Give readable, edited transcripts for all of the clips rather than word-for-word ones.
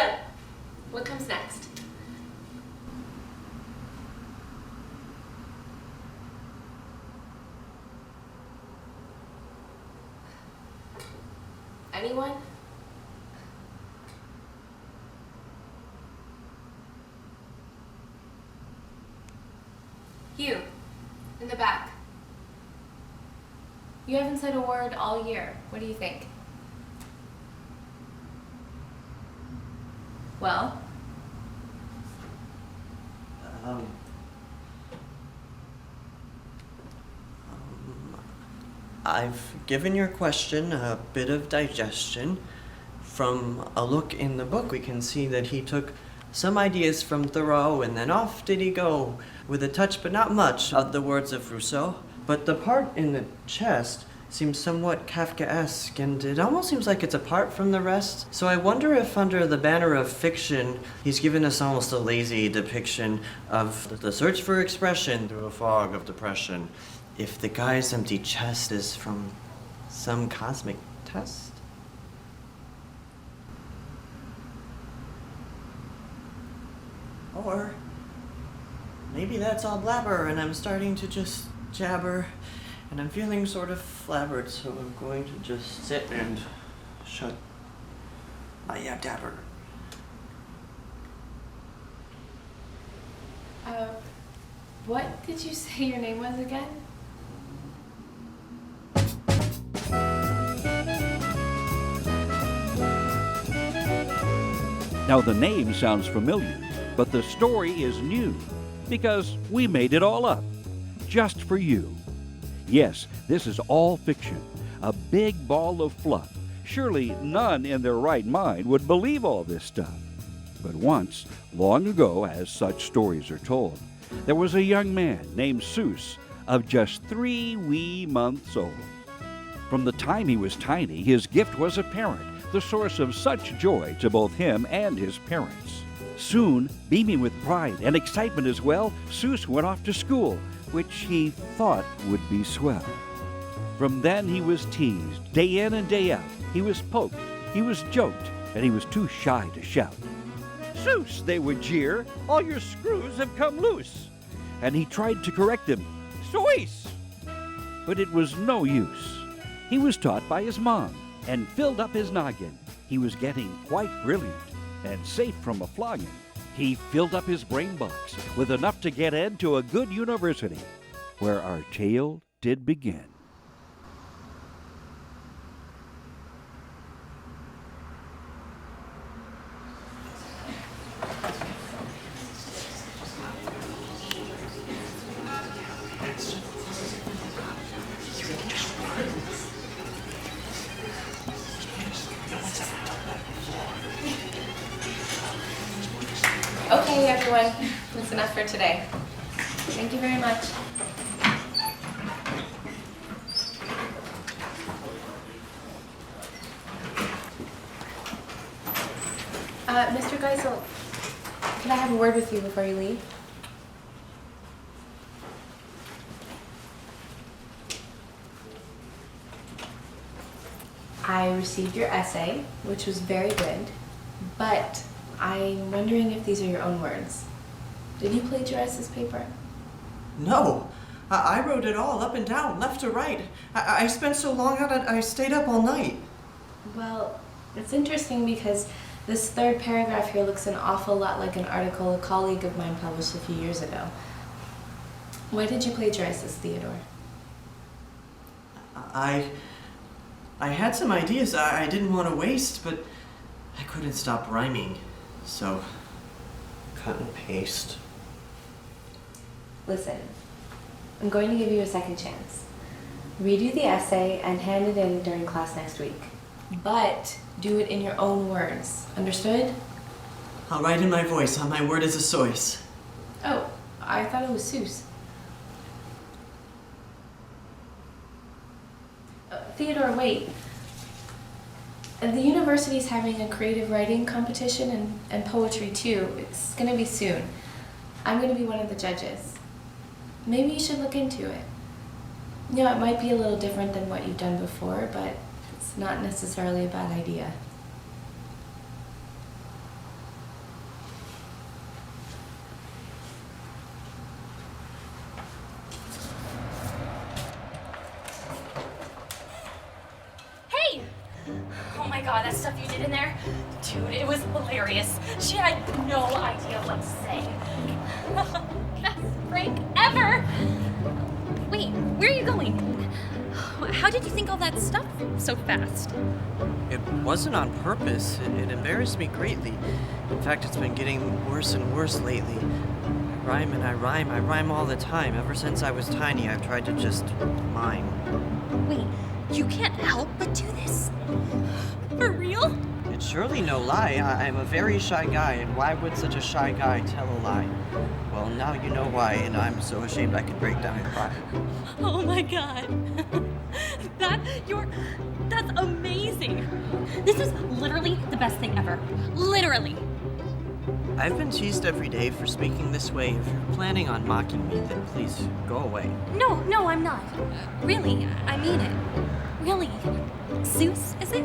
So, what comes next? Anyone? You, in the back. You haven't said a word all year. What do you think? Well? I've given your question a bit of digestion. From a look in the book, we can see that he took some ideas from Thoreau and then off did he go, with a touch but not much of the words of Rousseau. But the part in the chest seems somewhat Kafkaesque, and it almost seems like it's apart from the rest. So I wonder if under the banner of fiction, he's given us almost a lazy depiction of the search for expression through a fog of depression. If the guy's empty chest is from some cosmic test? Or maybe that's all blabber and I'm starting to just jabber and I'm feeling sort of flabbered, so I'm going to just sit and shut my yabdabber. What did you say your name was again? Now the name sounds familiar, but the story is new, because we made it all up, just for you. Yes, this is all fiction, a big ball of fluff. Surely none in their right mind would believe all this stuff. But once, long ago, as such stories are told, there was a young man named Seuss of just 3 wee months old. From the time he was tiny, his gift was apparent, the source of such joy to both him and his parents. Soon, beaming with pride and excitement as well, Seuss went off to school, which he thought would be swell. From then he was teased, day in and day out. He was poked, he was joked, and he was too shy to shout. "Seuss," they would jeer, "all your screws have come loose." And he tried to correct them, "Seuss!" But it was no use. He was taught by his mom and filled up his noggin. He was getting quite brilliant and safe from a flogging. He filled up his brain box with enough to get into a good university, where our tale did begin. Okay, everyone, that's enough for today. Thank you very much. Mr. Geisel, can I have a word with you before you leave? I received your essay, which was very good, but I'm wondering if these are your own words. Did you plagiarize this paper? No, I wrote it all up and down, left to right. I spent so long on it, I stayed up all night. Well, it's interesting because this third paragraph here looks an awful lot like an article a colleague of mine published a few years ago. Why did you plagiarize this, Theodore? I had some ideas I didn't want to waste, but I couldn't stop rhyming. So, cut and paste. Listen, I'm going to give you a second chance. Redo the essay and hand it in during class next week. But do it in your own words. Understood? I'll write in my voice, on my word as a source. Oh, I thought it was Seuss. Theodore, wait. The university's having a creative writing competition and poetry too. It's gonna be soon. I'm gonna be one of the judges. Maybe you should look into it. You know, it might be a little different than what you've done before, but it's not necessarily a bad idea. god, that stuff you did in there, dude, it was hilarious. She had no idea what to say. Best break ever! Wait, where are you going? How did you think all that stuff so fast? It wasn't on purpose. It embarrassed me greatly. In fact, it's been getting worse and worse lately. I rhyme all the time. Ever since I was tiny, I've tried to just mime. Wait, you can't help but do this? For real? It's surely no lie. I'm a very shy guy, and why would such a shy guy tell a lie? Well, now you know why, and I'm so ashamed I could break down and cry. Oh my god. That's amazing. This is literally the best thing ever. Literally. I've been teased every day for speaking this way. If you're planning on mocking me, then please go away. No, I'm not. Really, I mean it. Really. Seuss, is it?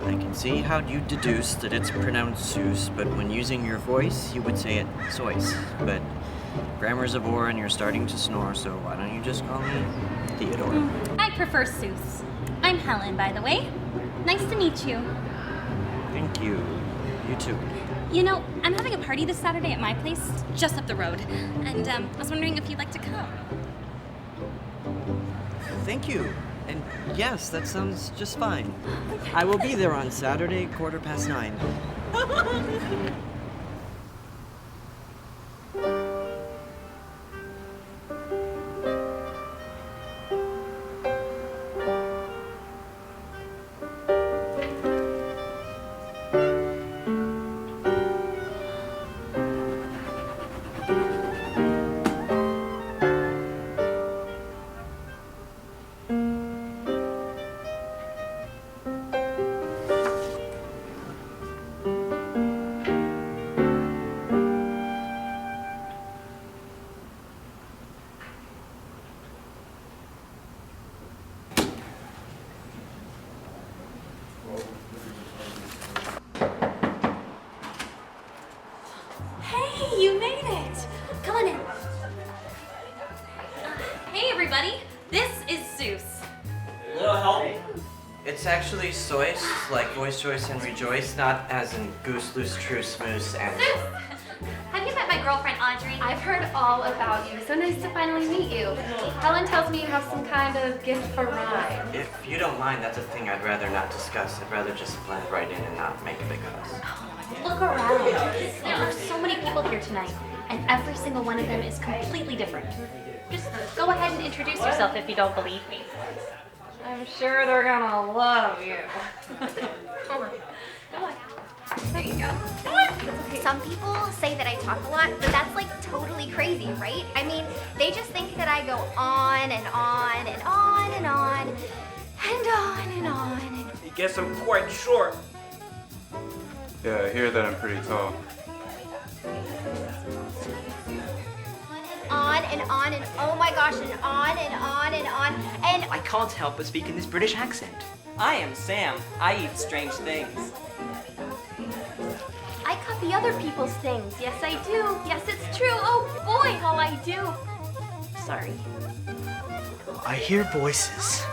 I can see how you deduce that it's pronounced Seuss, but when using your voice, you would say it Seuss. But grammar's a bore and you're starting to snore, so why don't you just call me Theodore? I prefer Seuss. I'm Helen, by the way. Nice to meet you. Thank you. You too. You know, I'm having a party this Saturday at my place, just up the road. And I was wondering if you'd like to come. Thank you. And yes, that sounds just fine. I will be there on Saturday, 9:15. Hey, you made it! Come on in. Hey, everybody. This is Seuss. Little help. It's actually Seuss, like voice, choice, and rejoice, not as in goose, loose, true, smooth, and... Seuss! Have you met my girlfriend, Audrey? I've heard all about you. So nice to finally meet you. Helen tells me you have some kind of gift for rhyme. If you don't mind, that's a thing I'd rather not discuss. I'd rather just blend right in and not make a big fuss. Look around. There are so many people here tonight, and every single one of them is completely different. Just go ahead and introduce yourself if you don't believe me. I'm sure they're gonna love you. Come on. There you go. Some people say that I talk a lot, but that's like totally crazy, right? I mean, they just think that I go on and on and on and on and on and on. He gets them quite short. Yeah, I hear that I'm pretty tall. On and on and oh my gosh, and on and on and on. And I can't help but speak in this British accent. I am Sam. I eat strange things. I copy other people's things. Yes, I do. Yes, it's true. Oh boy, how I do. Sorry. I hear voices.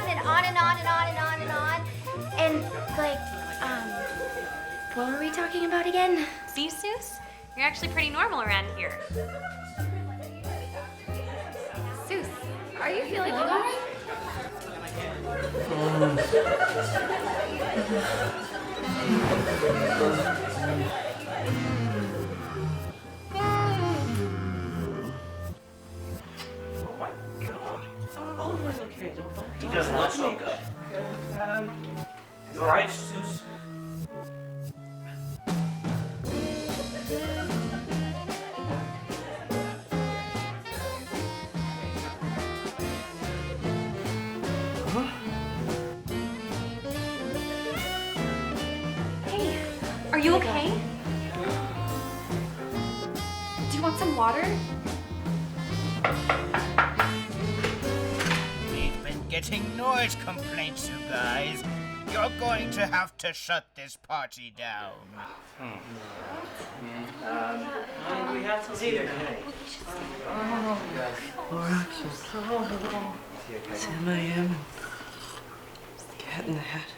And on and on and on and on and on. And like, what were we talking about again? See, Seuss? You're actually pretty normal around here. Seuss, are you feeling all right? He doesn't look so good. You alright, Seuss? Hey, are you okay? Do you want some water? We've been getting noise complaints, you guys. You're going to have to shut this party down. We have to see the Sam, I am. Cat in the Hat.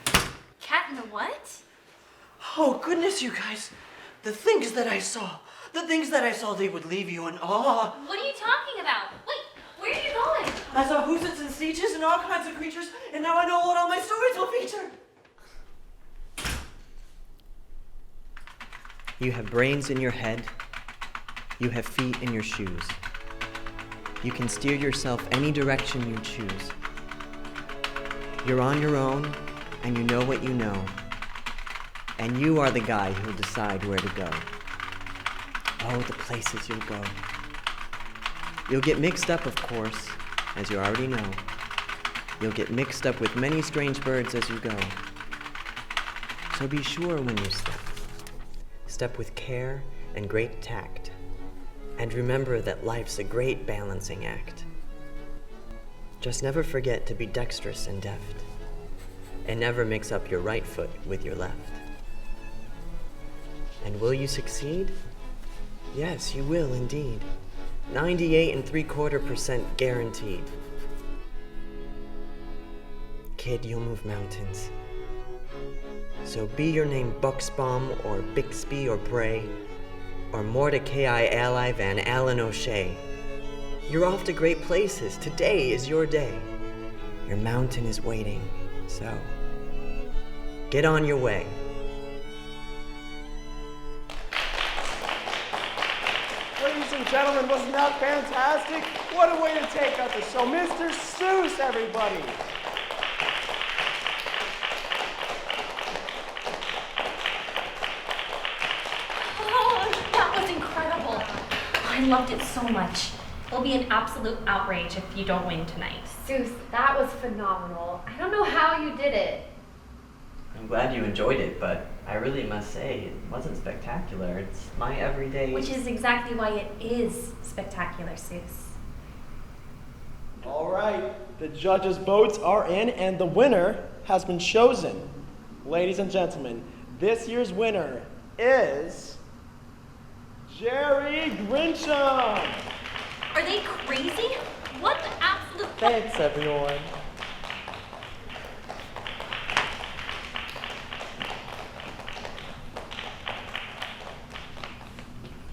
Cat in the what? Oh, goodness, you guys. The things that I saw. The things that I saw, they would leave you in awe. What are you talking about? Wait, where are you going? I saw Hoosits and Steeches and all kinds of creatures, and now I know what all my stories will feature. You have brains in your head. You have feet in your shoes. You can steer yourself any direction you choose. You're on your own, and you know what you know. And you are the guy who'll decide where to go. Oh, the places you'll go. You'll get mixed up, of course, as you already know. You'll get mixed up with many strange birds as you go. So be sure when you step. Step with care and great tact. And remember that life's a great balancing act. Just never forget to be dexterous and deft. And never mix up your right foot with your left. And will you succeed? Yes, you will indeed. 98.75% guaranteed. Kid, you'll move mountains. So be your name Buxbaum or Bixby or Bray or Mordecai Ally Van Allen O'Shea. You're off to great places. Today is your day. Your mountain is waiting. So get on your way. Ladies and gentlemen, wasn't that fantastic? What a way to take out the show. Mr. Seuss, everybody. That was incredible. I loved it so much. It'll be an absolute outrage if you don't win tonight. Seuss, that was phenomenal. I don't know how you did it. I'm glad you enjoyed it, but I really must say it wasn't spectacular. It's my everyday... Which is exactly why it is spectacular, Seuss. All right, the judges' votes are in, and the winner has been chosen. Ladies and gentlemen, this year's winner is Jerry Grincham. Are they crazy? What the absolute... Thanks, everyone.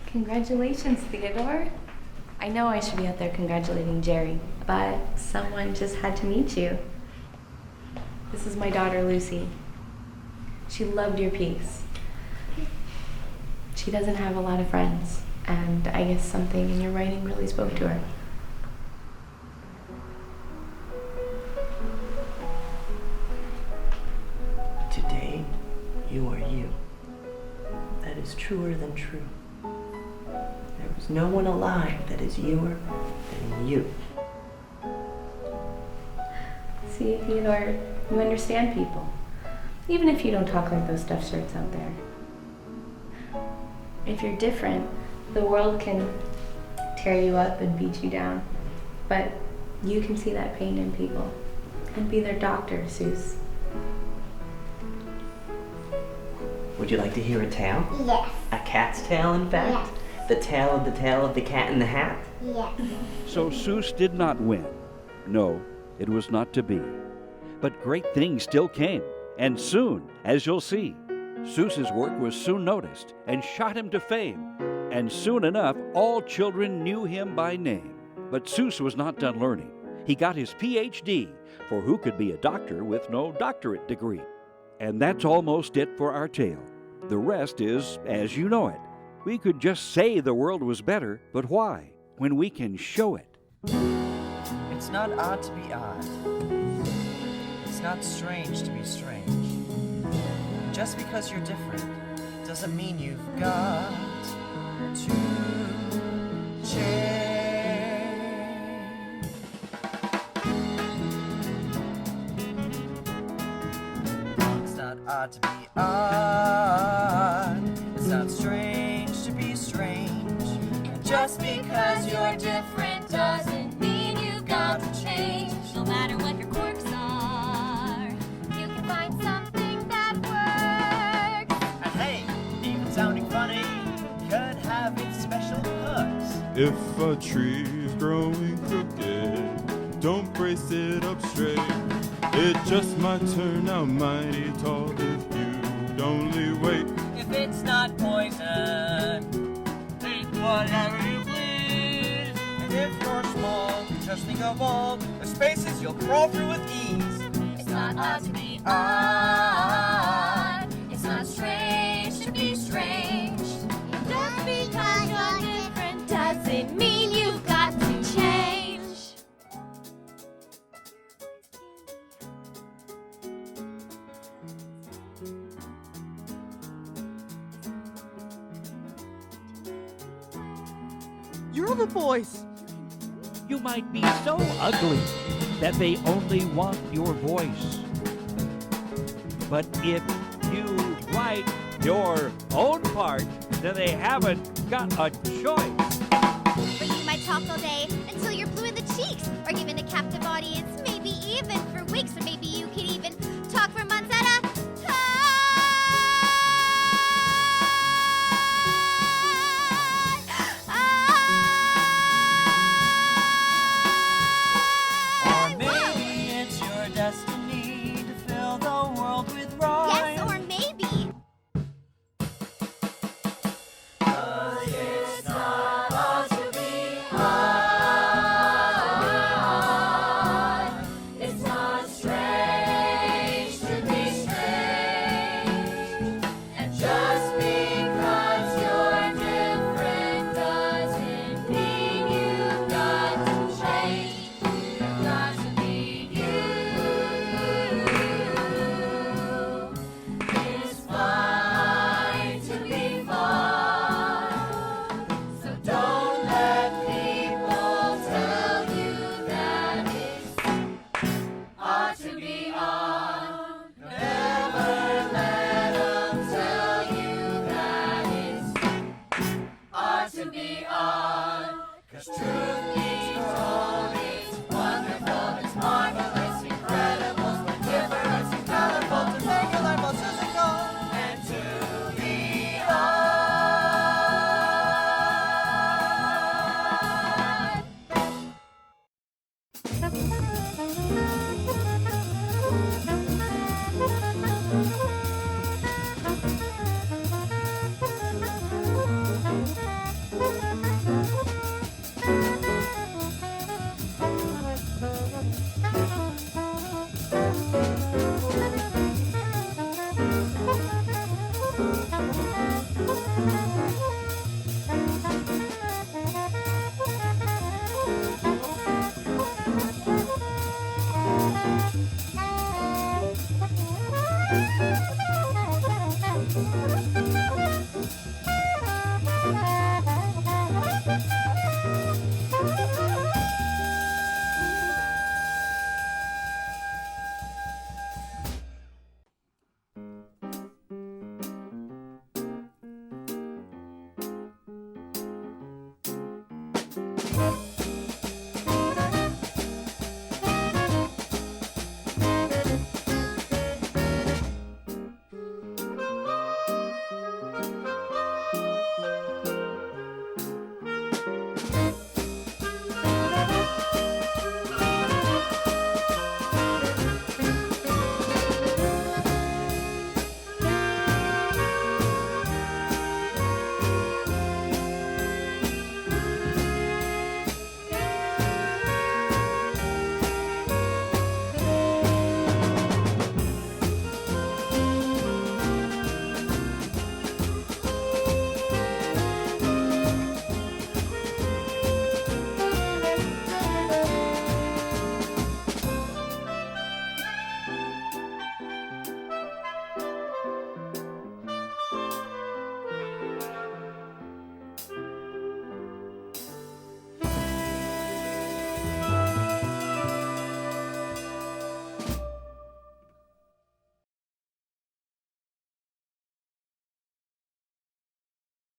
Congratulations, Theodore. I know I should be out there congratulating Jerry, but someone just had to meet you. This is my daughter, Lucy. She loved your piece. She doesn't have a lot of friends, and I guess something in your writing really spoke to her. Today, you are you. That is truer than true. There is no one alive that is youer than you. See, Theodore, you understand people, even if you don't talk like those stuffed shirts out there. If you're different, the world can tear you up and beat you down, but you can see that pain in people and be their doctor, Seuss. Would you like to hear a tale? Yes. A cat's tale, in fact? Yes. The tale of the cat in the hat? Yes. So Seuss did not win. No, it was not to be. But great things still came, and soon, as you'll see. Seuss's work was soon noticed and shot him to fame, and soon enough all children knew him by name. But Seuss was not done learning. He got his Ph.D., for who could be a doctor with no doctorate degree? And that's almost it for our tale. The rest is as you know it. We could just say the world was better, but why, when we can show it? It's not odd to be odd. It's not strange to be strange. Just because you're different doesn't mean you've got to change. It's not odd to be odd. It's not strange to be strange. And just because you're different doesn't mean you've got to change. No matter what your quirks are, You can find something that works. And hey, even sounding funny could have its special hooks. If a tree is growing crooked, don't brace it up straight. It just might turn out mighty tall if you'd only wait. If it's not poison, eat whatever you please. And if you're small, just think of all the spaces you'll crawl through with ease. It's not odd to be odd. It's not strange to be strange. Just because you're different doesn't mean you've got to change. You're the boys. You might be so ugly that they only want your voice. But if you write your own part, then they haven't got a choice. Or you might talk all day until you're blue in the cheeks, or given a captive audience, maybe even for weeks, or maybe you could even talk for months at a Or maybe it's your destiny to fill the world with rhyme. yes, or maybe. It's not odd to be odd. It's not strange to be strange. And just because you're different doesn't mean you've got to change. You've got to be you. It's fine to be fun. So don't let people tell you that it's ought to be on. Never let them tell you that it's ought to be on. 'Cause truth be told, it's wonderful, it's marvelous, incredible, splendiferous, and colorful to make your life all Seussical and to be on.